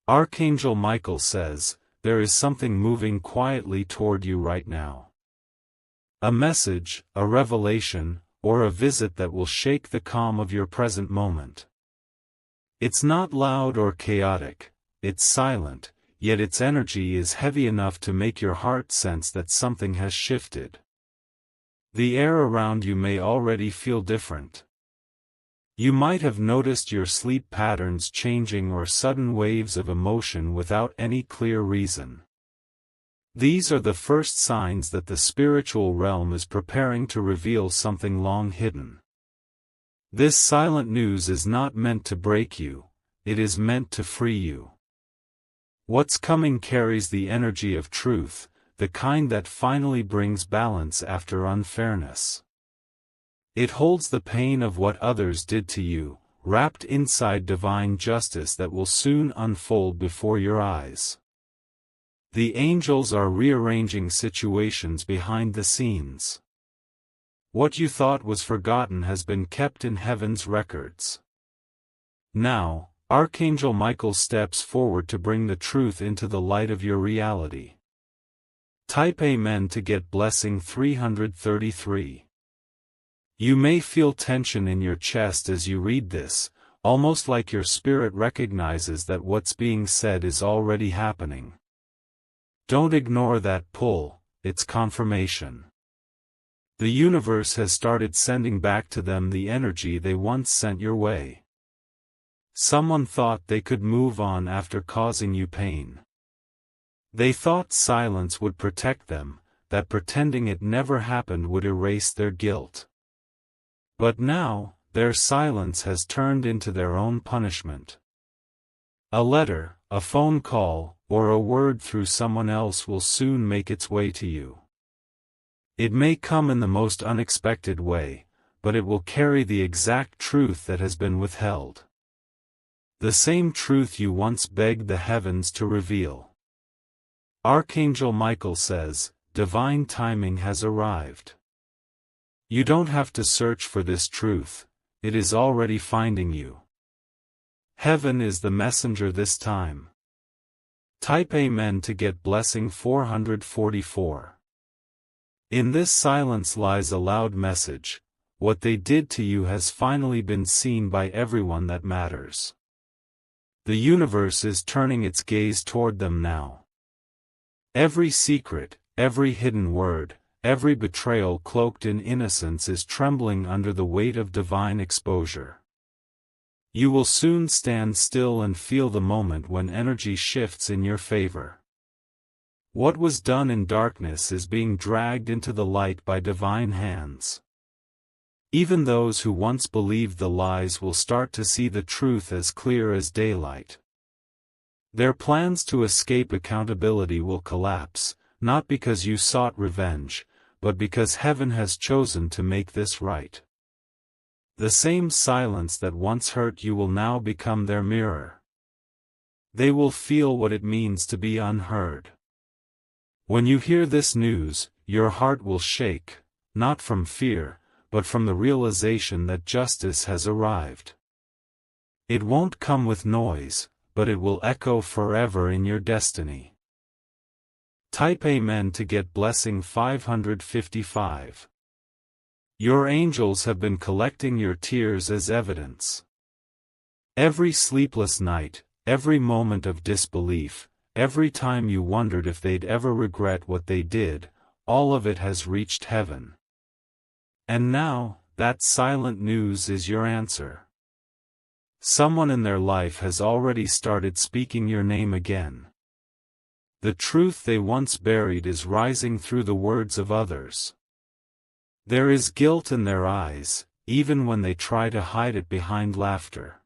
Archangel Michael says, there is something moving quietly toward you right now. A message, a revelation, or a visit that will shake the calm of your present moment. It's not loud or chaotic, it's silent, yet its energy is heavy enough to make your heart sense that something has shifted. The air around you may already feel different. You might have noticed your sleep patterns changing or sudden waves of emotion without any clear reason. These are the first signs that the spiritual realm is preparing to reveal something long hidden. This silent news is not meant to break you, it is meant to free you. What's coming carries the energy of truth, the kind that finally brings balance after unfairness. It holds the pain of what others did to you, wrapped inside divine justice that will soon unfold before your eyes. The angels are rearranging situations behind the scenes. What you thought was forgotten has been kept in heaven's records. Now, Archangel Michael steps forward to bring the truth into the light of your reality. Type Amen to get blessing 333. You may feel tension in your chest as you read this, almost like your spirit recognizes that what's being said is already happening. Don't ignore that pull, it's confirmation. The universe has started sending back to them the energy they once sent your way. Someone thought they could move on after causing you pain. They thought silence would protect them, that pretending it never happened would erase their guilt. But now, their silence has turned into their own punishment. A letter, a phone call, or a word through someone else will soon make its way to you. It may come in the most unexpected way, but it will carry the exact truth that has been withheld. The same truth you once begged the heavens to reveal. Archangel Michael says, divine timing has arrived. You don't have to search for this truth, it is already finding you. Heaven is the messenger this time. Type Amen to get blessing 444. In this silence lies a loud message, what they did to you has finally been seen by everyone that matters. The universe is turning its gaze toward them now. Every secret, every hidden word, every betrayal cloaked in innocence is trembling under the weight of divine exposure. You will soon stand still and feel the moment when energy shifts in your favor. What was done in darkness is being dragged into the light by divine hands. Even those who once believed the lies will start to see the truth as clear as daylight. Their plans to escape accountability will collapse, not because you sought revenge, but because heaven has chosen to make this right. The same silence that once hurt you will now become their mirror. They will feel what it means to be unheard. When you hear this news, your heart will shake, not from fear, but from the realization that justice has arrived. It won't come with noise, but it will echo forever in your destiny. Type Amen to get blessing 555. Your angels have been collecting your tears as evidence. Every sleepless night, every moment of disbelief, every time you wondered if they'd ever regret what they did, all of it has reached heaven. And now, that silent news is your answer. Someone in their life has already started speaking your name again. The truth they once buried is rising through the words of others. There is guilt in their eyes, even when they try to hide it behind laughter.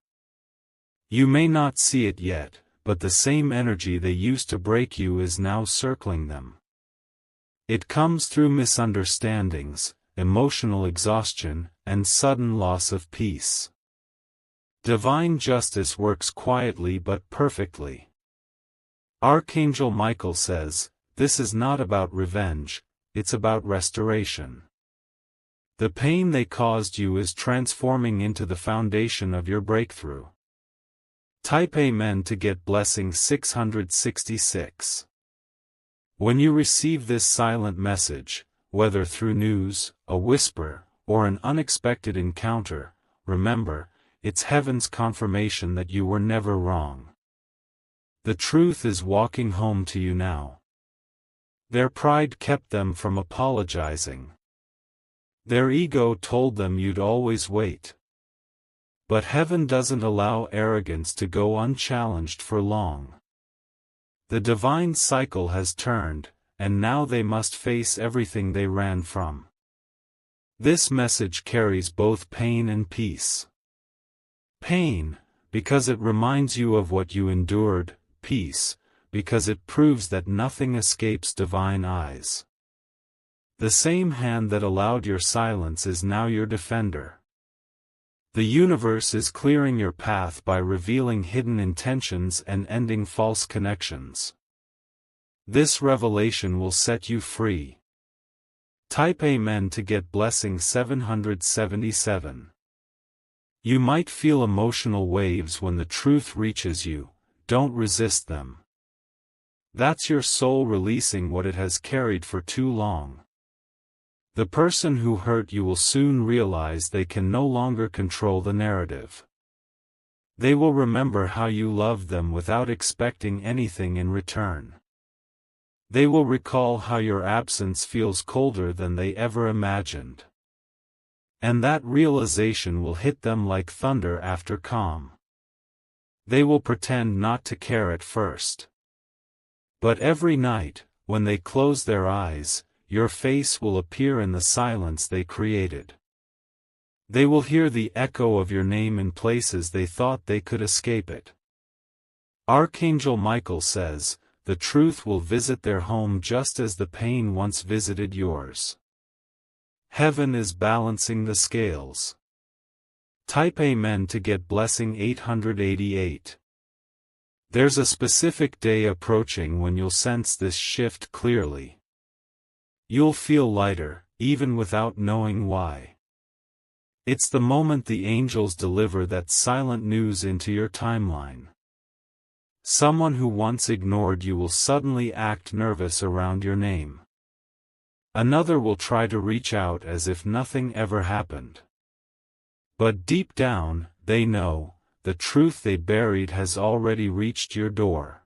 You may not see it yet, but the same energy they used to break you is now circling them. It comes through misunderstandings, emotional exhaustion, and sudden loss of peace. Divine justice works quietly but perfectly. Archangel Michael says, this is not about revenge, it's about restoration. The pain they caused you is transforming into the foundation of your breakthrough. Type Amen to get blessing 666. When you receive this silent message, whether through news, a whisper, or an unexpected encounter, remember, it's heaven's confirmation that you were never wrong. The truth is walking home to you now. Their pride kept them from apologizing. Their ego told them you'd always wait. But heaven doesn't allow arrogance to go unchallenged for long. The divine cycle has turned, and now they must face everything they ran from. This message carries both pain and peace. Pain, because it reminds you of what you endured; peace, because it proves that nothing escapes divine eyes. The same hand that allowed your silence is now your defender. The universe is clearing your path by revealing hidden intentions and ending false connections. This revelation will set you free. Type Amen to get blessing 777. You might feel emotional waves when the truth reaches you. Don't resist them. That's your soul releasing what it has carried for too long. The person who hurt you will soon realize they can no longer control the narrative. They will remember how you loved them without expecting anything in return. They will recall how your absence feels colder than they ever imagined. And that realization will hit them like thunder after calm. They will pretend not to care at first. But every night, when they close their eyes, your face will appear in the silence they created. They will hear the echo of your name in places they thought they could escape it. Archangel Michael says, the truth will visit their home just as the pain once visited yours. Heaven is balancing the scales. Type Amen to get blessing 888. There's a specific day approaching when you'll sense this shift clearly. You'll feel lighter, even without knowing why. It's the moment the angels deliver that silent news into your timeline. Someone who once ignored you will suddenly act nervous around your name. Another will try to reach out as if nothing ever happened. But deep down, they know, the truth they buried has already reached your door.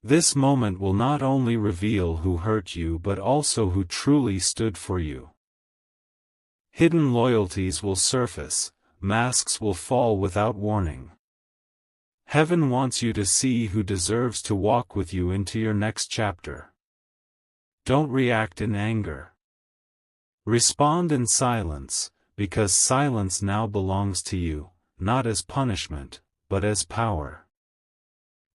This moment will not only reveal who hurt you but also who truly stood for you. Hidden loyalties will surface, masks will fall without warning. Heaven wants you to see who deserves to walk with you into your next chapter. Don't react in anger. Respond in silence, because silence now belongs to you, not as punishment, but as power.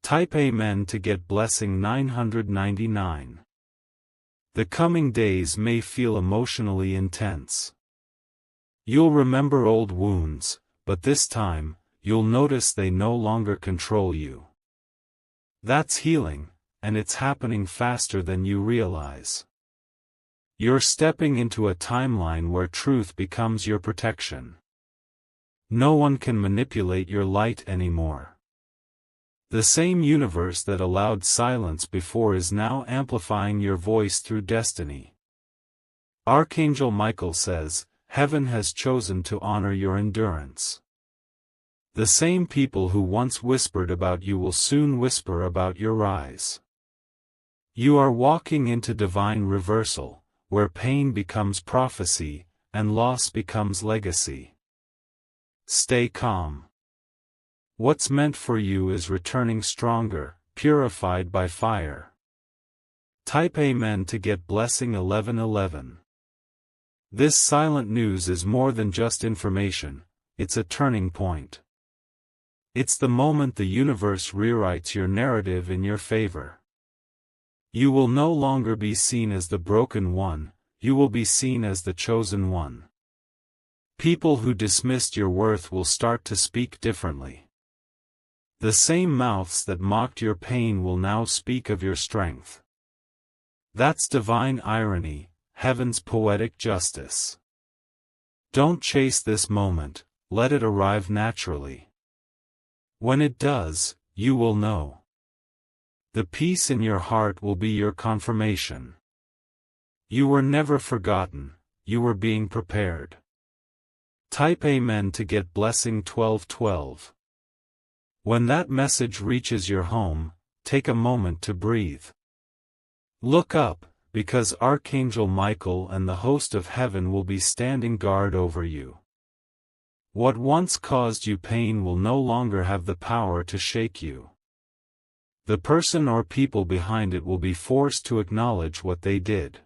Type Amen to get blessing 999. The coming days may feel emotionally intense. You'll remember old wounds, but this time, you'll notice they no longer control you. That's healing, and it's happening faster than you realize. You're stepping into a timeline where truth becomes your protection. No one can manipulate your light anymore. The same universe that allowed silence before is now amplifying your voice through destiny. Archangel Michael says, heaven has chosen to honor your endurance. The same people who once whispered about you will soon whisper about your rise. You are walking into divine reversal, where pain becomes prophecy, and loss becomes legacy. Stay calm. What's meant for you is returning stronger, purified by fire. Type Amen to get blessing 1111. This silent news is more than just information, it's a turning point. It's the moment the universe rewrites your narrative in your favor. You will no longer be seen as the broken one, you will be seen as the chosen one. People who dismissed your worth will start to speak differently. The same mouths that mocked your pain will now speak of your strength. That's divine irony, heaven's poetic justice. Don't chase this moment, let it arrive naturally. When it does, you will know. The peace in your heart will be your confirmation. You were never forgotten, you were being prepared. Type Amen to get blessing 1212. When that message reaches your home, take a moment to breathe. Look up, because Archangel Michael and the host of heaven will be standing guard over you. What once caused you pain will no longer have the power to shake you. The person or people behind it will be forced to acknowledge what they did.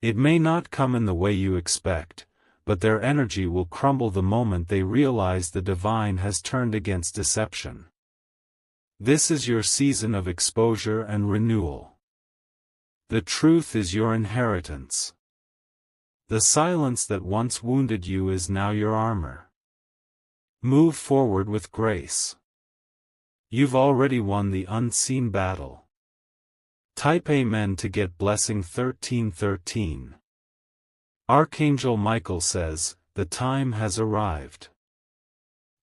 It may not come in the way you expect, but their energy will crumble the moment they realize the divine has turned against deception. This is your season of exposure and renewal. The truth is your inheritance. The silence that once wounded you is now your armor. Move forward with grace. You've already won the unseen battle. Type Amen to get blessing 1313. Archangel Michael says, the time has arrived.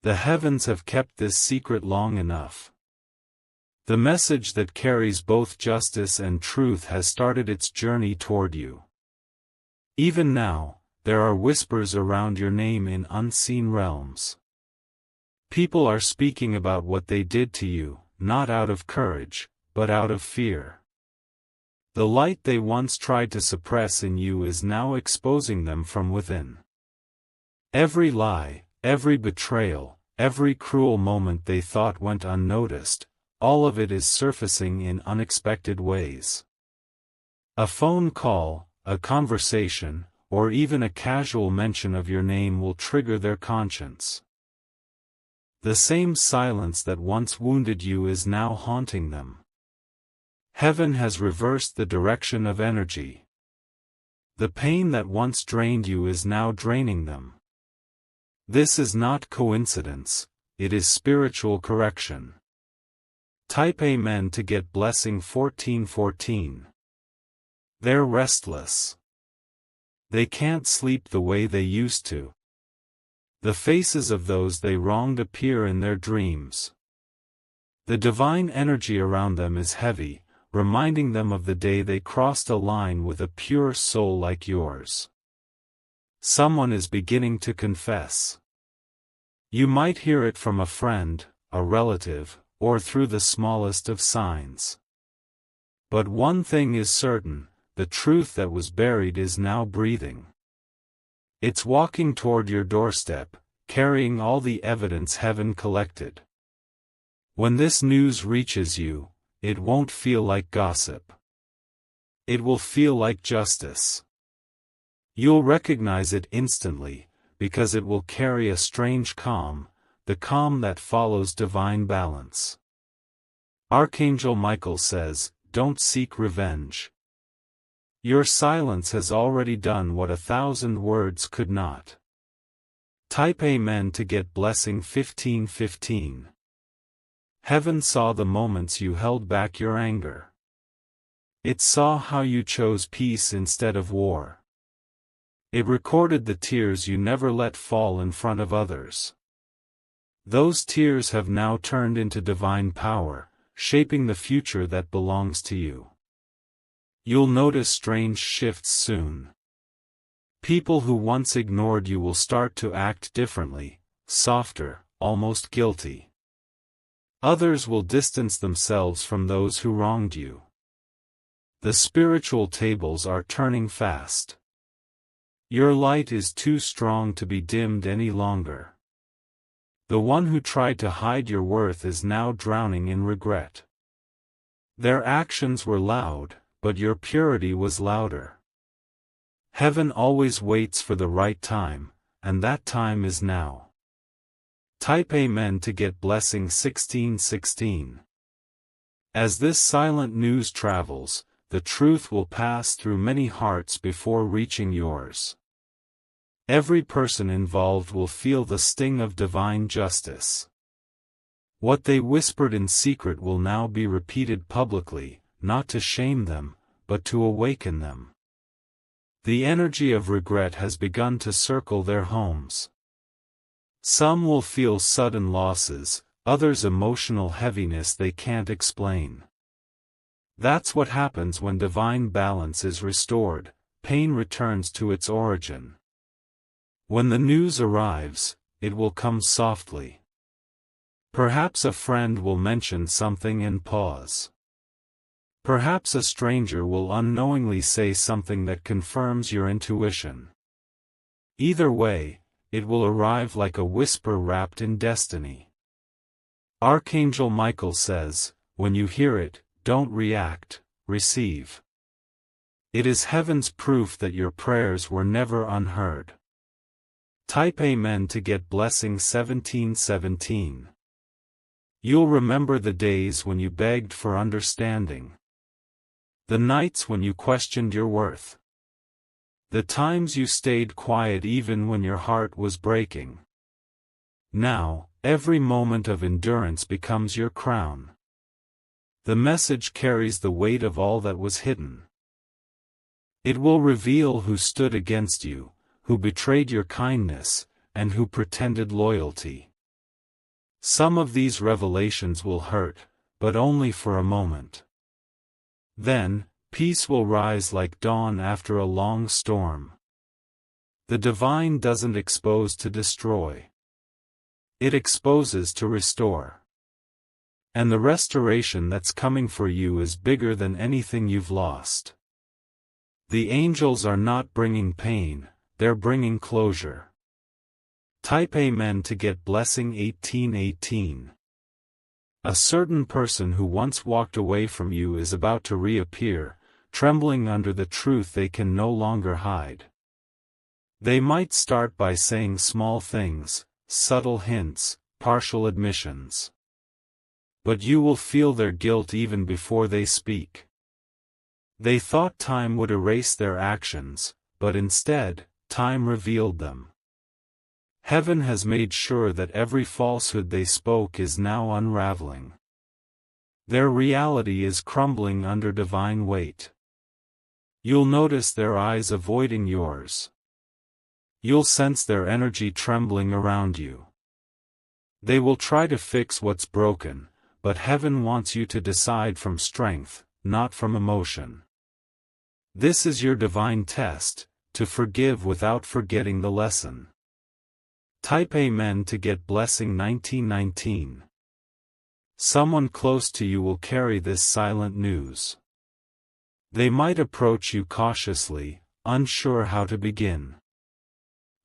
The heavens have kept this secret long enough. The message that carries both justice and truth has started its journey toward you. Even now, there are whispers around your name in unseen realms. People are speaking about what they did to you, not out of courage, but out of fear. The light they once tried to suppress in you is now exposing them from within. Every lie, every betrayal, every cruel moment they thought went unnoticed, all of it is surfacing in unexpected ways. A phone call, a conversation, or even a casual mention of your name will trigger their conscience. The same silence that once wounded you is now haunting them. Heaven has reversed the direction of energy. The pain that once drained you is now draining them. This is not coincidence, it is spiritual correction. Type Amen to get blessing 1414. They're restless. They can't sleep the way they used to. The faces of those they wronged appear in their dreams. The divine energy around them is heavy, reminding them of the day they crossed a line with a pure soul like yours. Someone is beginning to confess. You might hear it from a friend, a relative, or through the smallest of signs. But one thing is certain, the truth that was buried is now breathing. It's walking toward your doorstep, carrying all the evidence heaven collected. When this news reaches you, it won't feel like gossip. It will feel like justice. You'll recognize it instantly, because it will carry a strange calm, the calm that follows divine balance. Archangel Michael says, don't seek revenge. Your silence has already done what 1,000 words could not. Type Amen to get blessing 1515. Heaven saw the moments you held back your anger. It saw how you chose peace instead of war. It recorded the tears you never let fall in front of others. Those tears have now turned into divine power, shaping the future that belongs to you. You'll notice strange shifts soon. People who once ignored you will start to act differently, softer, almost guilty. Others will distance themselves from those who wronged you. The spiritual tables are turning fast. Your light is too strong to be dimmed any longer. The one who tried to hide your worth is now drowning in regret. Their actions were loud, but your purity was louder. Heaven always waits for the right time, and that time is now. Type Amen to get blessing 1616. As this silent news travels, the truth will pass through many hearts before reaching yours. Every person involved will feel the sting of divine justice. What they whispered in secret will now be repeated publicly, not to shame them, but to awaken them. The energy of regret has begun to circle their homes. Some will feel sudden losses, others emotional heaviness they can't explain. That's what happens when divine balance is restored, pain returns to its origin. When the news arrives, it will come softly. Perhaps a friend will mention something and pause. Perhaps a stranger will unknowingly say something that confirms your intuition. Either way, it will arrive like a whisper wrapped in destiny. Archangel Michael says, when you hear it, don't react, receive. It is heaven's proof that your prayers were never unheard. Type Amen to get blessing 1717. You'll remember the days when you begged for understanding. The nights when you questioned your worth. The times you stayed quiet even when your heart was breaking. Now, every moment of endurance becomes your crown. The message carries the weight of all that was hidden. It will reveal who stood against you, who betrayed your kindness, and who pretended loyalty. Some of these revelations will hurt, but only for a moment. Then, peace will rise like dawn after a long storm. The divine doesn't expose to destroy. It exposes to restore. And the restoration that's coming for you is bigger than anything you've lost. The angels are not bringing pain, they're bringing closure. Type Amen to get blessing 1818. A certain person who once walked away from you is about to reappear, trembling under the truth they can no longer hide. They might start by saying small things, subtle hints, partial admissions. But you will feel their guilt even before they speak. They thought time would erase their actions, but instead, time revealed them. Heaven has made sure that every falsehood they spoke is now unraveling. Their reality is crumbling under divine weight. You'll notice their eyes avoiding yours. You'll sense their energy trembling around you. They will try to fix what's broken, but heaven wants you to decide from strength, not from emotion. This is your divine test, to forgive without forgetting the lesson. Type Amen to get blessing 1919. Someone close to you will carry this silent news. They might approach you cautiously, unsure how to begin.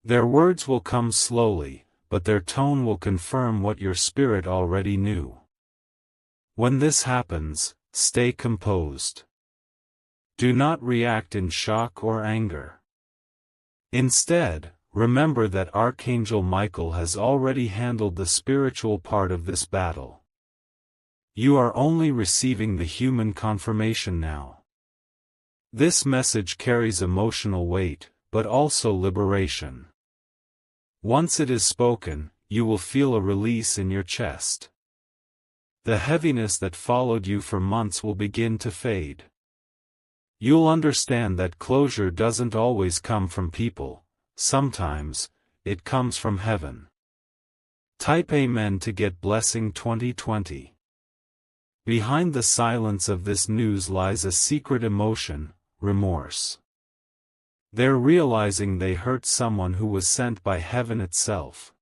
Their words will come slowly, but their tone will confirm what your spirit already knew. When this happens, stay composed. Do not react in shock or anger. Instead, remember that Archangel Michael has already handled the spiritual part of this battle. You are only receiving the human confirmation now. This message carries emotional weight, but also liberation. Once it is spoken, you will feel a release in your chest. The heaviness that followed you for months will begin to fade. You'll understand that closure doesn't always come from people, sometimes, it comes from heaven. Type Amen to get blessing 2020. Behind the silence of this news lies a secret emotion, remorse. They're realizing they hurt someone who was sent by heaven itself.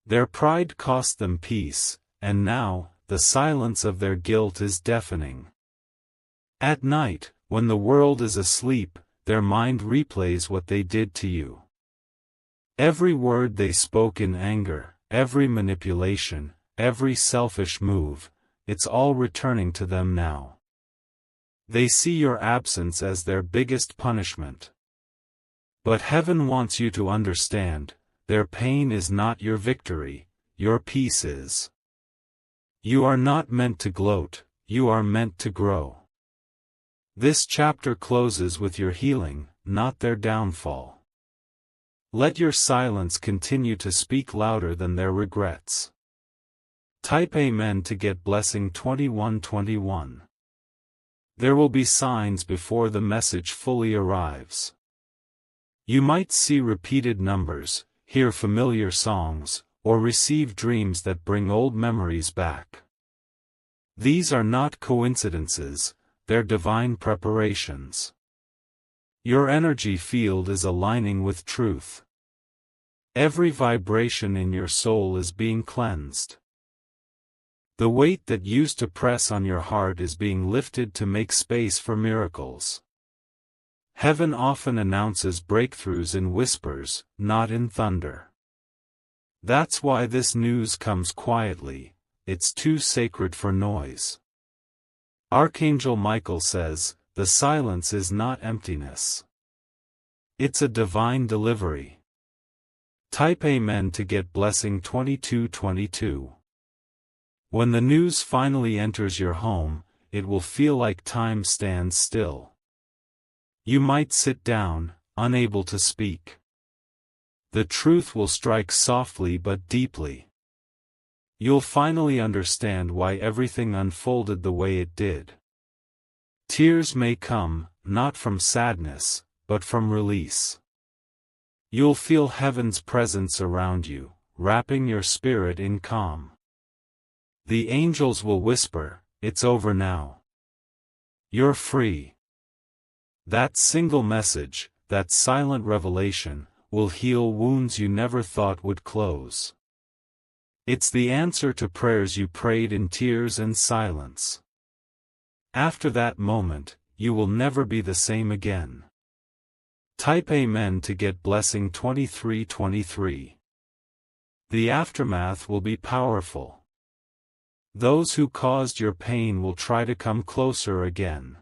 Their pride cost them peace, and now, the silence of their guilt is deafening. At night, when the world is asleep, their mind replays what they did to you. Every word they spoke in anger, every manipulation, every selfish move, it's all returning to them now. They see your absence as their biggest punishment. But heaven wants you to understand, their pain is not your victory, your peace is. You are not meant to gloat, you are meant to grow. This chapter closes with your healing, not their downfall. Let your silence continue to speak louder than their regrets. Type Amen to get blessing 2121. There will be signs before the message fully arrives. You might see repeated numbers, hear familiar songs, or receive dreams that bring old memories back. These are not coincidences, they're divine preparations. Your energy field is aligning with truth. Every vibration in your soul is being cleansed. The weight that used to press on your heart is being lifted to make space for miracles. Heaven often announces breakthroughs in whispers, not in thunder. That's why this news comes quietly, it's too sacred for noise. Archangel Michael says, the silence is not emptiness. It's a divine delivery. Type Amen to get blessing 2222. When the news finally enters your home, it will feel like time stands still. You might sit down, unable to speak. The truth will strike softly but deeply. You'll finally understand why everything unfolded the way it did. Tears may come, not from sadness, but from release. You'll feel heaven's presence around you, wrapping your spirit in calm. The angels will whisper, "It's over now. You're free." That single message, that silent revelation, will heal wounds you never thought would close. It's the answer to prayers you prayed in tears and silence. After that moment, you will never be the same again. Type Amen to get blessing 2323. The aftermath will be powerful. Those who caused your pain will try to come closer again.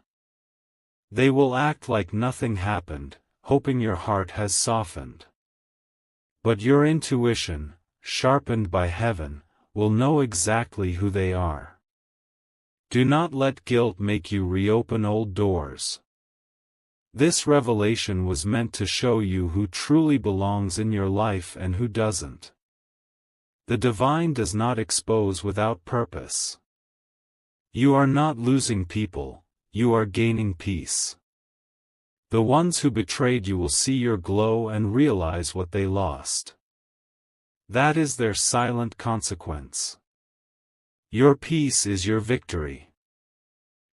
They will act like nothing happened, hoping your heart has softened. But your intuition, sharpened by heaven, will know exactly who they are. Do not let guilt make you reopen old doors. This revelation was meant to show you who truly belongs in your life and who doesn't. The divine does not expose without purpose. You are not losing people, you are gaining peace. The ones who betrayed you will see your glow and realize what they lost. That is their silent consequence. Your peace is your victory.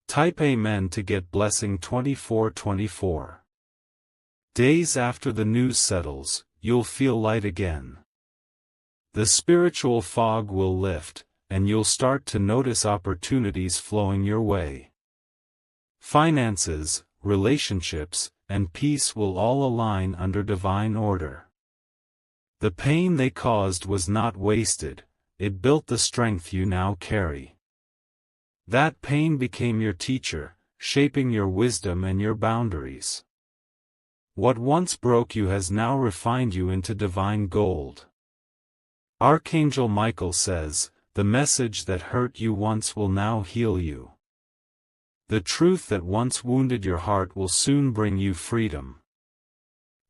Type Amen to get blessing 2424. Days after the news settles, you'll feel light again. The spiritual fog will lift, and you'll start to notice opportunities flowing your way. Finances, relationships, and peace will all align under divine order. The pain they caused was not wasted, it built the strength you now carry. That pain became your teacher, shaping your wisdom and your boundaries. What once broke you has now refined you into divine gold. Archangel Michael says, the message that hurt you once will now heal you. The truth that once wounded your heart will soon bring you freedom.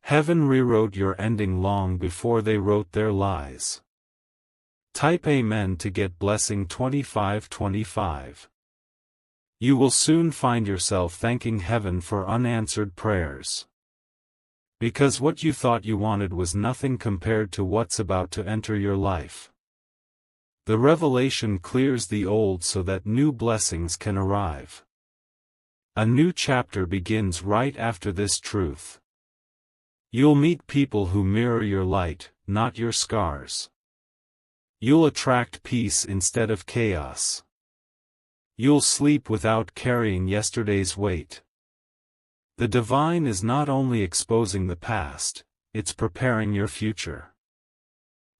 Heaven rewrote your ending long before they wrote their lies. Type Amen to get blessing 2525. You will soon find yourself thanking heaven for unanswered prayers. Because what you thought you wanted was nothing compared to what's about to enter your life. The revelation clears the old so that new blessings can arrive. A new chapter begins right after this truth. You'll meet people who mirror your light, not your scars. You'll attract peace instead of chaos. You'll sleep without carrying yesterday's weight. The divine is not only exposing the past, it's preparing your future.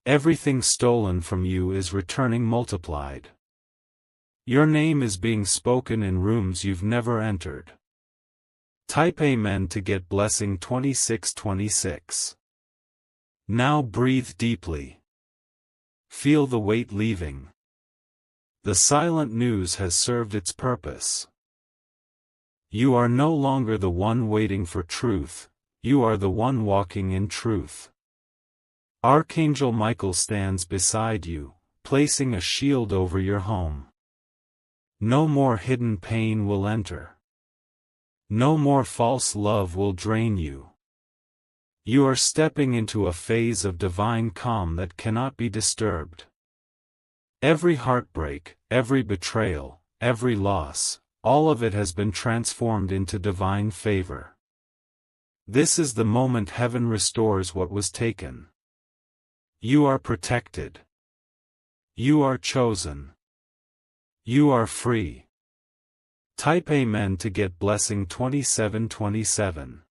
Everything stolen from you is returning multiplied. Your name is being spoken in rooms you've never entered. Type Amen to get blessing 2626. Now breathe deeply. Feel the weight leaving. The silent news has served its purpose. You are no longer the one waiting for truth, you are the one walking in truth. Archangel Michael stands beside you, placing a shield over your home. No more hidden pain will enter. No more false love will drain you. You are stepping into a phase of divine calm that cannot be disturbed. Every heartbreak, every betrayal, every loss, all of it has been transformed into divine favor. This is the moment heaven restores what was taken. You are protected. You are chosen. You are free. Type Amen to get blessing 2727.